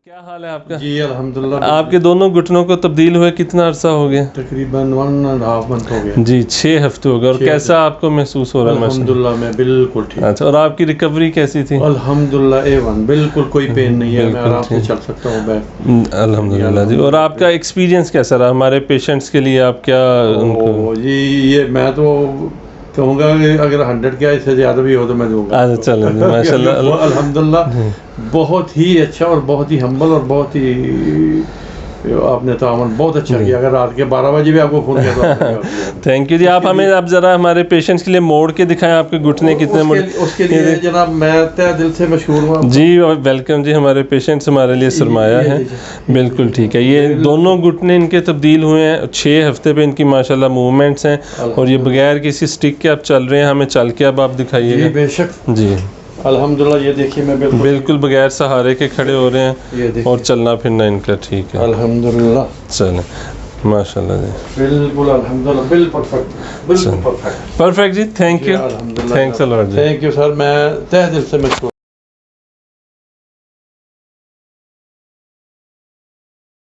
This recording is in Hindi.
क्या हाल है आपका? जी अल्हम्दुलिल्लाह। आपके दोनों घुटनों को तब्दील हुए कितना अरसा हो गया? तकरीबन 1.5 मंथ हो गया जी 6 हफ्ते हो गए। और 6 कैसा आपको महसूस हो रहा है? अल्हम्दुलिल्लाह मैं बिल्कुल ठीक। अच्छा, और आपकी रिकवरी कैसी थी? अल्हम्दुलिल्लाह A1 बिल्कुल कोई पेन नहीं है, मैं आराम से चल सकता हूँ बैठ। अल्हम्दुलिल्लाह जी। और आपका एक्सपीरियंस कैसा रहा हमारे पेशेंट्स के लिए? आप क्या उनको? जी ये मैं तो कहूँगा कि अगर 100 क्या इससे ज़्यादा भी हो तो मैं दूंगा। अच्छा चलो जी, माशाल्लाह। अल्हम्दुलिल्लाह बहुत ही अच्छा और बहुत ही हम्बल और बहुत ही आपने तामन बहुत अच्छा किया। अगर रात के 12 बजे भी आपको फ़ोन किया तो थैंक यू जी। आप हमें अब ज़रा हमारे पेशेंट्स के लिए मोड़ के दिखाएं आपके घुटने कितने मोड़। उसके लिए जनाब मैं तहे दिल से मशहूर हूँ जी। वेलकम जी। हमारे पेशेंट्स हमारे लिए सरमाया है। बिल्कुल ठीक है। ये दोनों घुटने इनके तब्दील हुए हैं 6 हफ्ते पे। इनकी माशाल्लाह मूवमेंट्स हैं और ये बगैर किसी स्टिक के आप चल रहे हैं। हमें चल के अब आप दिखाइएगा। बेशक जी अल्हम्दुलिल्लाह। ये देखिए मैं बिल्कुल बगैर सहारे के खड़े हो रहे हैं और चलना फिरना इनका ठीक है अल्हम्दुलिल्लाह। चलें माशाल्लाह जी। बिल्कुल अल्हम्दुलिल्लाह बिल्कुल परफेक्ट। परफेक्ट जी। Thank you. Thanks a lot जी। Thank you sir. मैं तहे दिल से मशहूर